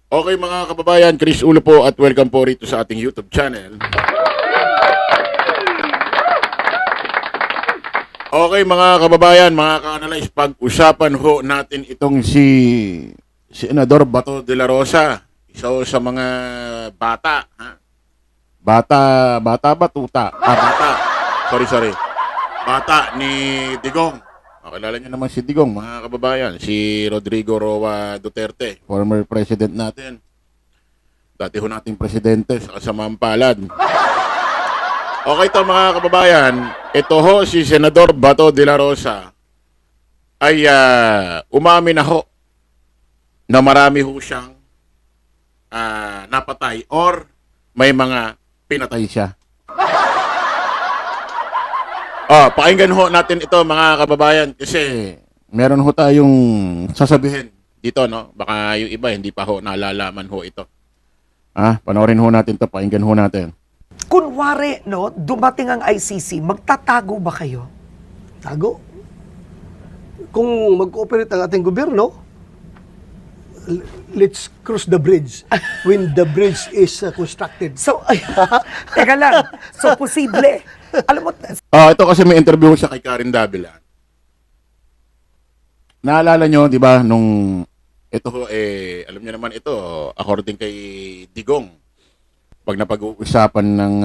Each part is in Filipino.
Okay mga kababayan, Chris Ulo po at welcome po rito sa ating YouTube channel. Okay mga kababayan, mga ka-analyze, pag-usapan ho natin itong si Senador Bato de la Rosa. Isa ho sa mga bata. Ha? Bata ba tuta? Bata. Sorry. Bata ni Digong. Kilala niyo naman si Digong, mga kababayan. Si Rodrigo Roa Duterte, former president natin. Dati ho nating presidente sa kasamaang palad. Okay to mga kababayan, ito ho si Senador Bato de la Rosa ay umamin na ho na marami ho siyang napatay or may mga pinatay siya. Pakinggan ho natin ito mga kababayan kasi meron ho tayong sasabihin dito, no? Baka yung iba hindi pa ho nalalaman ho ito. Panoorin ho natin to, pakinggan ho natin. Kunwari, no, dumating ang ICC, magtatago ba kayo? Tago. Kung mag-cooperate ang ating gobyerno, let's cross the bridge when the bridge is constructed. So, teka lang. So, posible. Alam mo, Ito kasi may interview siya kay Karen Davila. Naalala nyo, di ba, nung ito ho, alam niyo naman ito, according kay Digong, pag napag-uusapan ng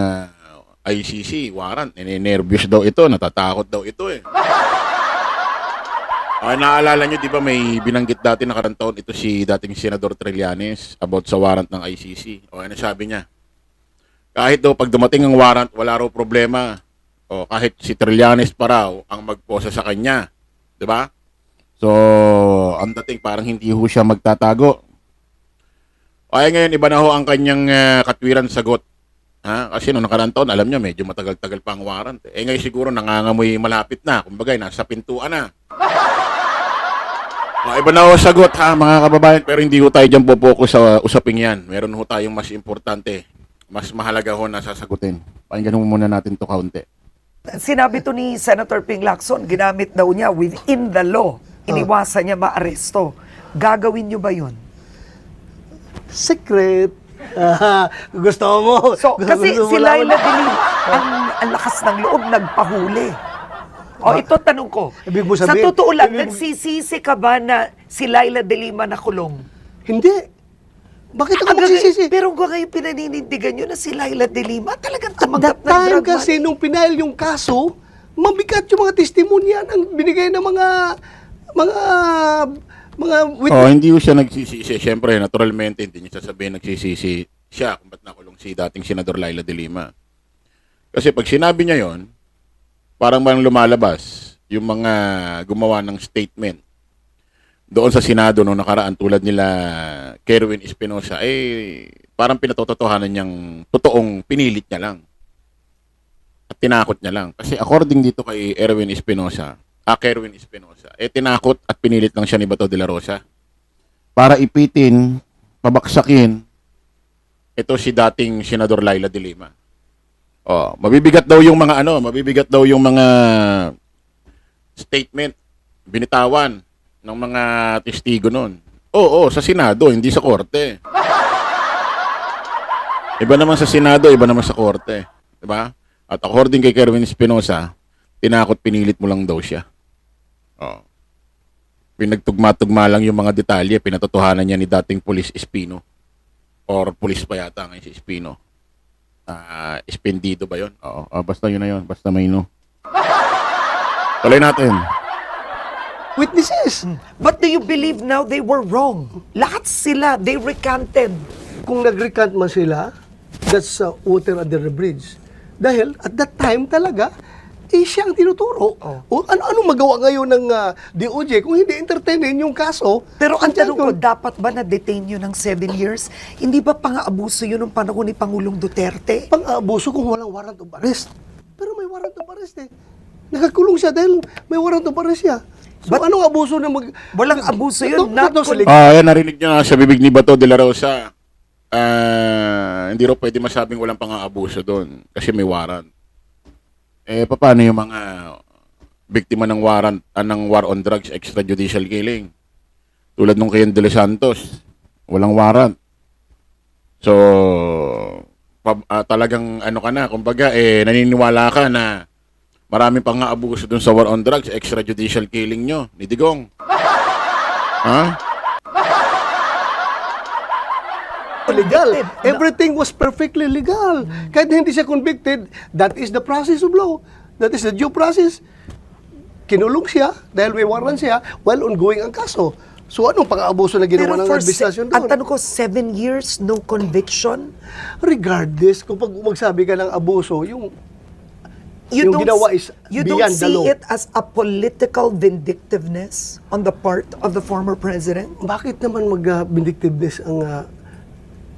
ICC warrant, nervous daw ito, natatakot daw ito eh. Naalala nyo, di ba, may binanggit dati nakarang taon ito si dating Senador Trillanes about sa warrant ng ICC. Ano sabi niya? Kahit daw pag dumating ang warrant, wala raw problema. Kahit si Trillanes pa raw ang magposa sa kanya. Di ba? So, ang dating parang hindi ho siya magtatago. Ngayon, iba na ho ang kanyang katwiran sagot. Kasi noong nakarang taon, alam nyo, medyo matagal-tagal pa ang warrant. Ngayon siguro nangangamoy malapit na. Kumbaga, nasa pintuan na. Iba na ho sagot mga kababayan. Pero hindi ho tayo dyan popokus sa usaping yan. Meron ho tayong mas importante. Mas mahalaga ho na sasagutin. Pakinggan mo muna natin to kaunti. sinabi to ni Senator Ping Lacson, ginamit daw niya within the law. Iniwasan niya maaresto. Gagawin niyo ba yun? Secret. Gusto mo? So, kasi gusto mo si Laila malaman? de Lima, ang lakas ng loob, nagpahuli. Ito tanong ko. Ibig mo Sa sabihin- totoo lang, ibig- nagsisisi ka ba na si Laila de Lima nakulong? Hindi. Bakit ako Ang magsisisi? Pero kung kayo pinaninindigan nyo na si Laila de Lima, talagang tumanggap That ng time drug kasi, nung pinail yung kaso, mabigat yung mga testimonya ng binigay ng mga witness. Hindi ko siya nagsisisi. Siyempre, naturalmente, hindi niya sasabihin nagsisisi siya kung ba't nakulong si dating Senador Laila de Lima. Kasi pag sinabi niya yon, parang lumalabas yung mga gumawa ng statement doon sa Senado noong nakaraan tulad nila Kerwin Espinosa, parang pinatotohanan niyang totoong pinilit niya lang. At tinakot niya lang. Kasi according dito kay Kerwin Espinosa, tinakot at pinilit lang siya ni Bato de la Rosa para ipitin, pabaksakin ito si dating Senador Laila de Lima. Mabibigat daw yung mga statement, binitawan ng mga testigo noon. Sa Senado, hindi sa korte. Iba naman sa Senado, iba naman sa korte. Diba? At according kay Kerwin Espinosa, tinakot, pinilit mo lang daw siya. Pinagtugma-tugma lang yung mga detalye, pinatotohanan niya ni dating Police Espino. Or police pa yata ngayon si Espino. Espendido ba yun? Basta yun na yun. Basta may no. Tuloy natin. Witnesses. But do you believe now they were wrong? Lahat sila, they recanted. Kung nag-recant man sila, that's water under the bridge. Dahil at that time talaga, siya ang tinuturo. O ano magawa ngayon ng DOJ kung hindi entertainin yung kaso? Pero ang andyan tanong ko, yun. dapat ba na-detain yun ng 7 years? Hindi ba pang-aabuso yun ng panahon ni Pangulong Duterte? Pang-aabuso kung walang warrant of arrest. Pero may warrant of arrest eh. Nakakulong siya dahil may warrant of arrest siya. So But- anong abuso na Walang abuso yun, not Yan, narinig niyo na sa bibig ni Bato de la Rosa. Hindi raw pwede masabing walang pang-aabuso doon kasi may warrant. Paano yung mga biktima ng warrant, ng war on drugs, extrajudicial killing? Tulad nung kay De Los Santos, walang warrant. So, talagang ano ka na, kumbaga, naniniwala ka na marami pang nga abuso dun sa war on drugs, extrajudicial killing nyo ni Digong. Ha? Legal. Convicted. Everything was perfectly legal. Kahit hindi siya convicted, that is the process of law. That is the due process. Kinulong siya dahil may warrant siya while ongoing ang kaso. So anong pang-abuso na ginawa ng administrasyon ang doon? tanong ko, 7 years, no conviction? Regardless, kung pag magsabi ka ng abuso, yung You don't ginawa is you beyond don't the see law. it as a political vindictiveness on the part of the former president? Bakit naman mag-vindictiveness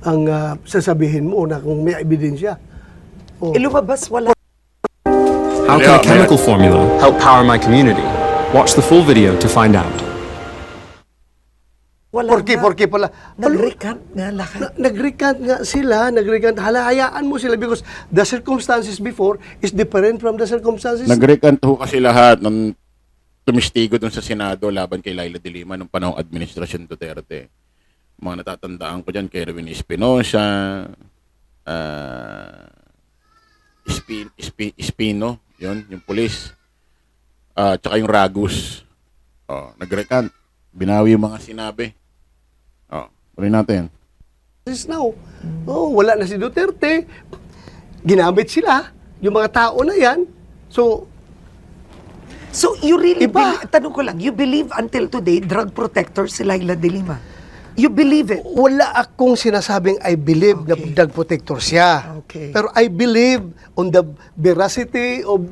ang sasabihin mo na kung may ebidensya? Oh. Lumabas, wala. How can a chemical formula help power my community? Watch the full video to find out. Wala Porke pala. Nag-recant nga lahat. Nag-recant nga sila, hayaan mo sila because the circumstances before is different from the circumstances. Nag-recant ho kasi lahat ng tumistigo dun sa Senado laban kay Laila de Lima nung panahong administrasyon Duterte. Mga natatandaan ko dyan, kay Erwin Espinosa, Espino, yun, yung pulis, tsaka yung Ragus. Nag-recant. Binawi yung mga sinabi. Tuloy natin. This now. Oh, wala na si Duterte. Ginamit sila, yung mga tao na yan. So you really Iba. tanong ko lang, you believe until today, drug protector si Laila de Lima? You believe it? wala akong sinasabing I believe na drug protector siya. Okay. Pero I believe on the veracity of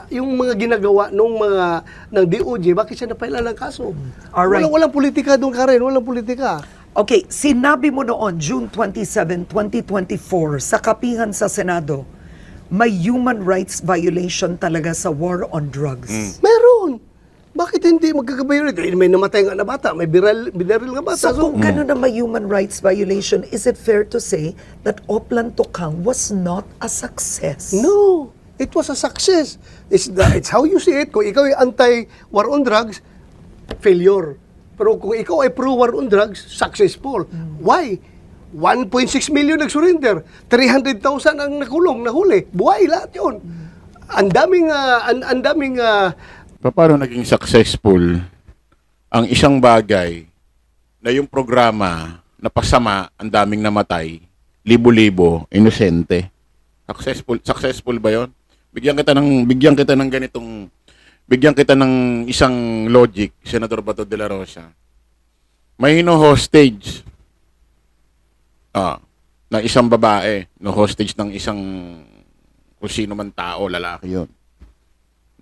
yung mga ginagawa ng DOJ, bakit siya napailan ng kaso? Alright. Walang politika doon, Karen. Walang politika. Okay, sinabi mo noon, June 27, 2024, sa kapihan sa Senado, may human rights violation talaga sa war on drugs. Meron. Bakit hindi magkakabayo rito? May namatay nga na bata, may binaril nga bata. So kung gano'n na may human rights violation, is it fair to say that Oplan Tokang was not a success? No, it was a success. It's how you see it. Kung ikaw ay anti-war on drugs, failure. Pero kung ikaw ay pro-war on drugs, successful. Why? 1.6 million nag-surrender. 300,000 ang nahuli. Buhay lahat yun. Ang daming Paano naging successful ang isang bagay na yung programa na pasama, ang daming namatay, libo-libo, inosente? Successful ba 'yon? Bigyan kita ng isang logic, Senador Bato de la Rosa. May hino-hostage ng isang babae, no hostage ng isang kung sino man tao, lalaki 'yon.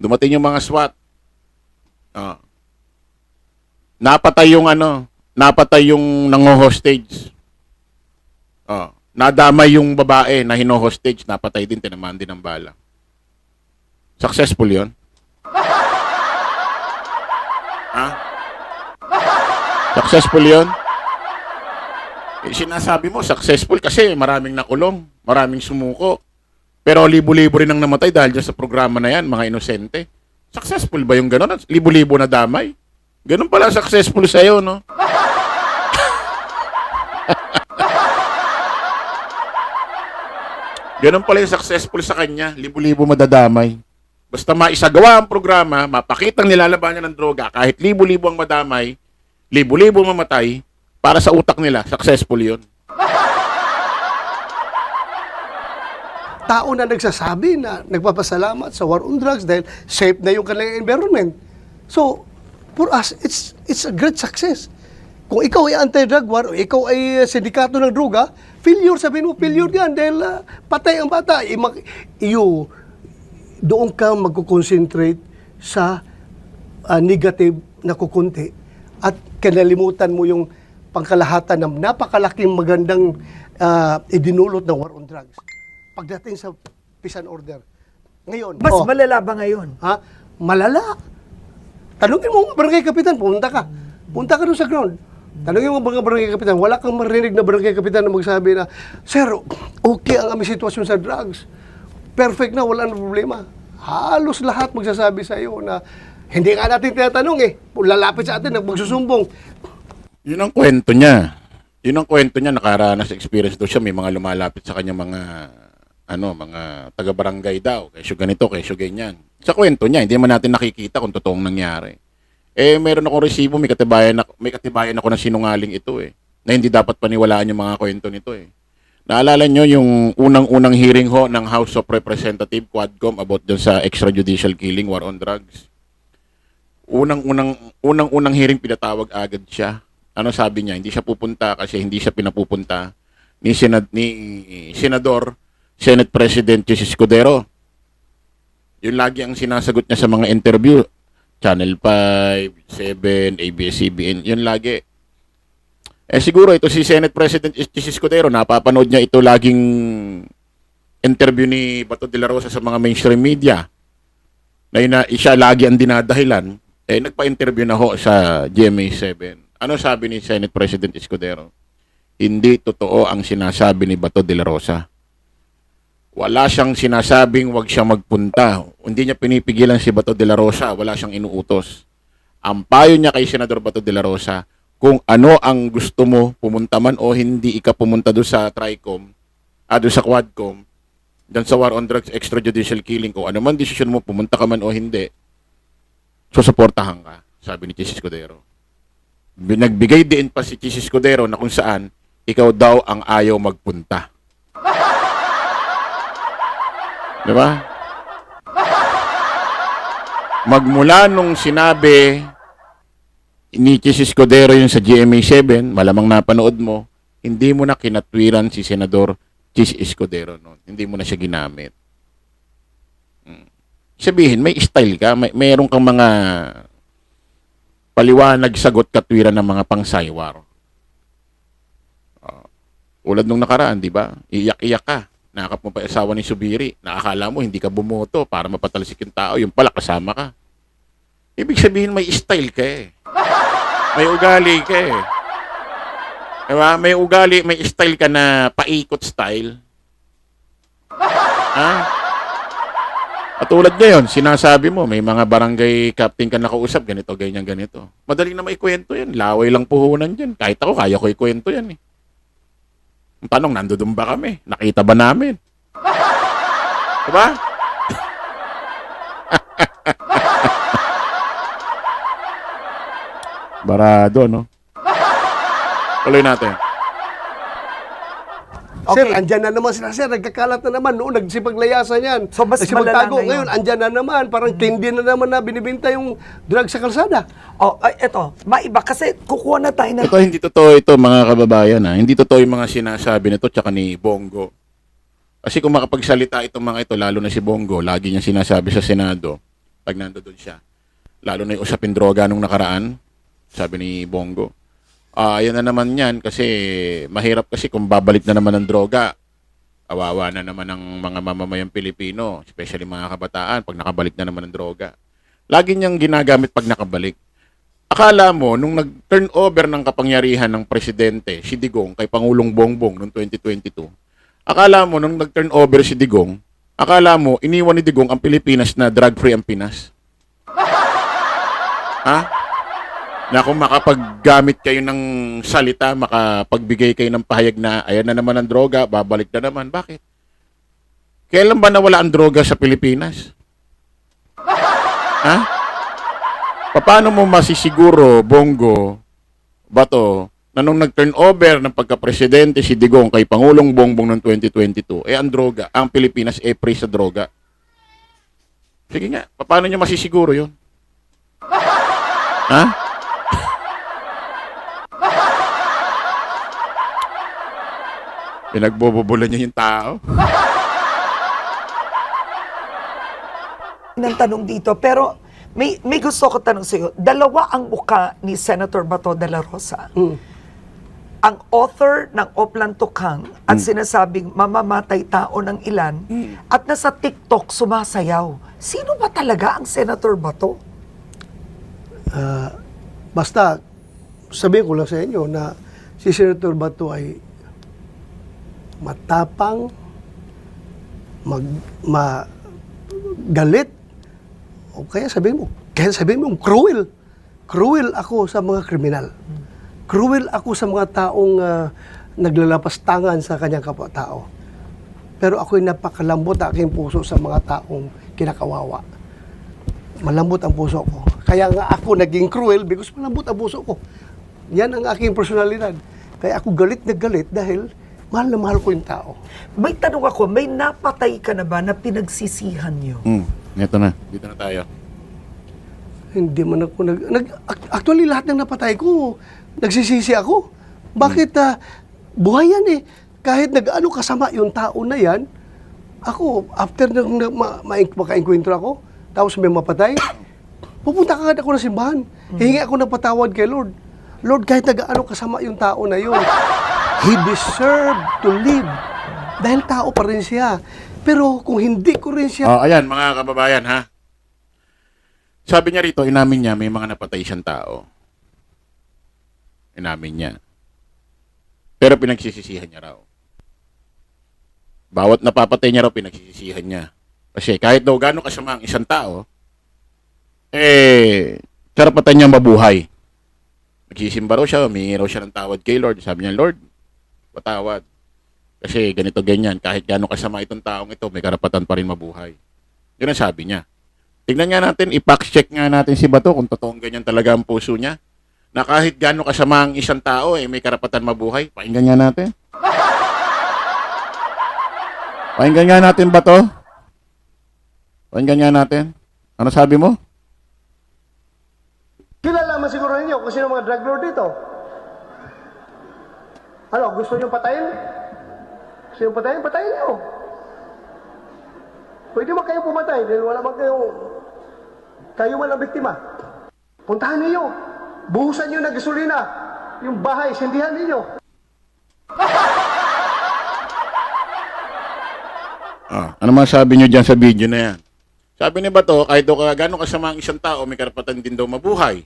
Dumating yung mga SWAT. Napatay yung nango-hostage. Nadamay yung babae na hino-hostage, napatay din, tinamaan din ng bala. Successful 'yon? Successful 'yon? Sinasabi mo successful kasi maraming nakulong, maraming sumuko. Pero libo-libo rin ang namatay dahil dyan sa programa na yan, mga inosente. Successful ba yung gano'n? Libo-libo na damay? Ganun pala successful sa'yo, no? Ganun pala yung successful sa kanya, libo-libo madadamay. Basta maisagawa ang programa, mapakitang nilalaban niya ng droga, kahit libo-libo ang madamay, libo-libo mamatay, para sa utak nila, successful yun. tao na nagsasabi na nagpapasalamat sa war on drugs dahil safe na yung kanilang environment. So, for us, it's a great success. Kung ikaw ay anti-drug war o ikaw ay sindikato ng droga, failure, sabihin mo, failure yan dahil patay ang bata. Doon ka magkukonsentrate sa negative na kukunti at kinalimutan mo yung pangkalahatan ng napakalaking magandang idinulot ng war on drugs. Pagdating sa peace and order. Ngayon, Mas malala ba ngayon? ha? Malala. Tanungin mo, barangay kapitan, punta ka. Punta ka doon sa ground. Tanungin mo mga barangay kapitan, wala kang marinig na barangay kapitan na magsabi na, Sir, okay ang aming sitwasyon sa drugs. Perfect na, wala na problema. Halos lahat magsasabi sa iyo na hindi nga natin tinatanong lalapit sa atin, magsusumbong. Yun ang kwento niya. Yun ang kwento niya, nakaranas experience daw siya, may mga lumalapit sa kanya mga mga taga-barangay daw, kesyo ganito, kesyo ganyan. Sa kwento niya, hindi man natin nakikita kung totoong nangyari. Meron akong resibo, may katibayan ako na sinungaling ito na hindi dapat paniwalaan yung mga kwento nito Naalala nyo yung unang-unang hearing ho ng House of Representative Quadcom about dun sa extrajudicial killing, war on drugs? Unang-unang hearing pinatawag agad siya. Ano sabi niya? Hindi siya pupunta kasi hindi siya pinapupunta ni Senador, Senate President Chis Escudero. Yun lagi ang sinasagot niya sa mga interview. Channel 5, 7, ABS-CBN, yun lagi. Siguro ito si Senate President Chis Escudero, napapanood niya ito laging interview ni Bato de la Rosa sa mga mainstream media. Na siya lagi ang dinadahilan. Nagpa-interview na ho sa GMA7. Ano sabi ni Senate President Escudero? Hindi totoo ang sinasabi ni Bato de la Rosa. Wala siyang sinasabing wag siya magpunta. Hindi niya pinipigilan si Bato de la Rosa. Wala siyang inuutos. Ang payo niya kay Senador Bato de la Rosa, kung ano ang gusto mo, pumunta man o hindi ika pumunta doon sa TRICOM, doon sa Quadcom, doon sa war on drugs, extrajudicial killing, kung ano man desisyon mo, pumunta ka man o hindi, susuportahan ka, sabi ni Chis Escudero. Nagbigay din pa si Chis Escudero na kung saan ikaw daw ang ayaw magpunta. Diba? Magmula nung sinabi ni Chis Escudero yun sa GMA7, malamang napanood mo, hindi mo na kinatwiran si Senador Chis Escudero noon. Hindi mo na siya ginamit. Sabihin, may style ka, mayroon kang mga paliwanag, sagot, katwiran ng mga pangsaywar. Ulad nung nakaraan, di ba? Iyak-iyak ka. Nakakap mo pa asawa ni Subiri. Nakakala mo, hindi ka bumoto para mapatalsik yung tao. Yung pala, kasama ka. Ibig sabihin, may style ka May ugali ka Diba? May ugali, may style ka na paikot style. Ha? At tulad ngayon, sinasabi mo, may mga barangay captain ka nakausap, ganito, ganyan, ganito. Madali na maikwento yan. Laway lang puhunan dyan. Kahit ako, kaya ko ikwento yan Ang tanong, nandoon ba kami? Nakita ba namin? Diba? Barado, no? Tuloy natin. Sir, andyan na naman sila, sir. Nagkakalat na naman. Noon, nagsipaglayasan yan. So, mas malala Nagsipagtago. ngayon. Ngayon, andyan na naman. Parang tindi na naman na binibinta yung drug sa kalsada. Eto, maiba kasi kukuha na tayo ng... Ito, hindi totoo ito, mga kababayan. Hindi totoo yung mga sinasabi nito tsaka ni Bongo. Kasi kung makapagsalita itong mga ito, lalo na si Bongo, lagi niyang sinasabi sa Senado, pag nandoon siya. Lalo na yung usapin droga nung nakaraan, sabi ni Bongo. Yan na naman yan kasi mahirap kasi kung babalik na naman ng droga. Awawa na naman ng mga mamamayang Pilipino, especially mga kabataan, pag nakabalik na naman ng droga. Lagi niyang ginagamit pag nakabalik. Akala mo, nung nag-turn over ng kapangyarihan ng presidente, si Digong, kay Pangulong Bongbong noong 2022, akala mo, nung nag-turn over si Digong, akala mo, iniwan ni Digong ang Pilipinas na drug-free ang Pinas. Ha? Na kung makapaggamit kayo ng salita, makapagbigay kayo ng pahayag na ayan na naman ang droga, babalik na naman. Bakit? Kailan ba nawala ang droga sa Pilipinas? Ha? Paano mo masisiguro, Bongo, Bato, na nung nag-turn over ng pagka-presidente si Digong kay Pangulong Bongbong noong 2022, ang droga, ang Pilipinas free sa droga? Sige nga, paano nyo masisiguro yun? Ha? Pinagbobobolan niya yung tao. ng tanong dito, pero may gusto ko tanong sa iyo. Dalawa ang muka ni Senator Bato de la Rosa. Ang author ng Oplan Tukang at sinasabing mamamatay tao ng ilan at nasa TikTok sumasayaw. Sino ba talaga ang Senator Bato? Basta, sabihin ko lang sa inyo na si Senator Bato ay matapang, galit, o kaya sabihin mo cruel. Cruel ako sa mga kriminal. cruel ako sa mga taong naglalapastangan sa kanyang kapwa-tao. Pero ako'y napakalambot ang aking puso sa mga taong kinakawawa. Malambot ang puso ko. Kaya nga ako naging cruel because malambot ang puso ko. Yan ang aking personalidad. Kaya ako galit na galit dahil mahal na mahal ko yung tao. May tanong ako, may napatay ka na ba na pinagsisihan nyo? Ito na. Dito na tayo. Hindi man ako actually, lahat ng napatay ko, nagsisisi ako. Bakit buhay yan eh. Kahit nag-ano kasama yung tao na yan, ako, after nang maka-enkwentro ako, tapos may mapatay, pupunta ka agad ako ng simbahan. Hihingi ako ng patawad kay Lord. Lord, kahit nag-ano kasama yung tao na yun, he deserved to live. Dahil tao pa rin siya. Pero kung hindi ko rin siya... Ayan, mga kababayan, ha? Sabi niya rito, inamin niya, may mga napatay siyang tao. Inamin niya. Pero pinagsisisihan niya raw. Bawat napapatay niya raw, pinagsisisihan niya. Kasi kahit daw gano'ng kasama ang isang tao, karapatan niya mabuhay. Nagsisimba raw siya, humingi raw siya ng tawad kay Lord. Sabi niya, Lord, patawad. Kasi ganito ganyan, kahit gano'ng kasama itong taong ito, may karapatan pa rin mabuhay. Yun ang sabi niya. Tingnan nga natin, i-fact check nga natin si Bato kung totoong ganyan talaga ang puso niya. Na kahit gano'ng kasama ang isang tao, may karapatan mabuhay. Pakinggan nga natin. Pakinggan nga natin, Bato. Pakinggan nga natin. Ano sabi mo? Kilala naman siguro ninyo kung sino mga drug lord dito. Ano, gusto nyo patayin? Gusto nyo patayin? Patayin nyo. Pwede man kayo pumatay dahil wala man kayo man ang biktima. Puntahan ninyo. Buhusan nyo ng gasolina. Yung bahay, sindihan ninyo. Ano masabi nyo dyan sa video na yan? Sabi ni Bato, kahit daw gano'ng kasama ang isang tao, may karapatan din daw mabuhay.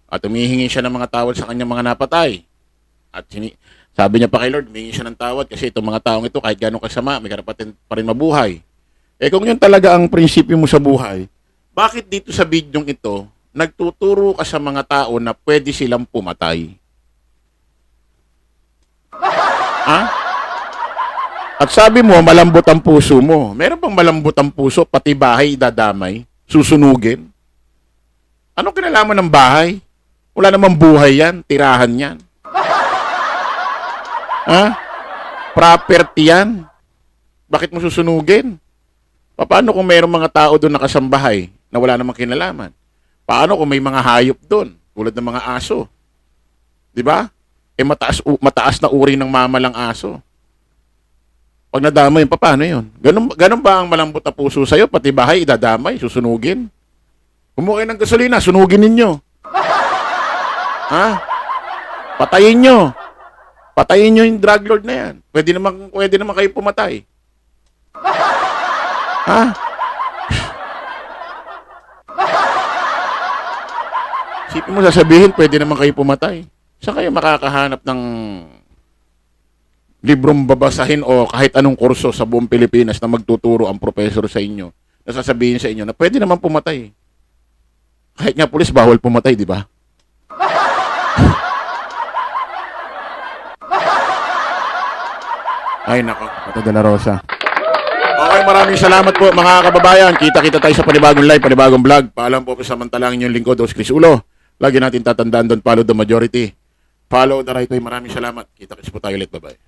At humihingi siya ng mga tawad sa kanyang mga napatay. At sabi niya pa kay Lord, humihingi siya ng tawad kasi itong mga taong ito, kahit gano'ng kasama, may karapatan pa rin mabuhay. Kung yun talaga ang prinsipyo mo sa buhay, bakit dito sa bidyong ito, nagtuturo ka sa mga tao na pwede silang pumatay? Ha? At sabi mo, malambot ang puso mo. Meron bang malambot ang puso, pati bahay dadamay, susunugin? Anong kinalaman ng bahay? Wala namang buhay yan, tirahan yan. Ha? Property yan. Bakit mo susunugin? Paano kung mayroong mga tao doon nakasambahay na wala namang kinalaman? Paano kung may mga hayop doon, tulad ng mga aso? 'Di ba? Mataas na uri ng mamalang aso. Pag nadamay, paano 'yon? Ganun ba ang malambot na puso sa iyo, pati bahay idadamay, susunugin? Kumuha kayo ng gasolina, sunugin ninyo. Ha? Patayin nyo. Patayin nyo yung drug lord na yan. Pwede naman kayo pumatay. Ha? Isipin mo, sasabihin, pwede naman kayo pumatay. Saan kayo makakahanap ng librong babasahin o kahit anong kurso sa buong Pilipinas na magtuturo ang professor sa inyo, na sasabihin sa inyo na pwede naman pumatay. Kahit nga pulis, bawal pumatay, di ba? Ay, nako. Bato de la Rosa. Okay, maraming salamat po mga kababayan. Kita-kita tayo sa panibagong live, panibagong vlog. Paalam po samantalang inyong lingkod, Chris Ulo. Lagi natin tatandaan doon, follow the majority. Follow the right way. Maraming salamat. Kita-kits po tayo ulit. Bye-bye.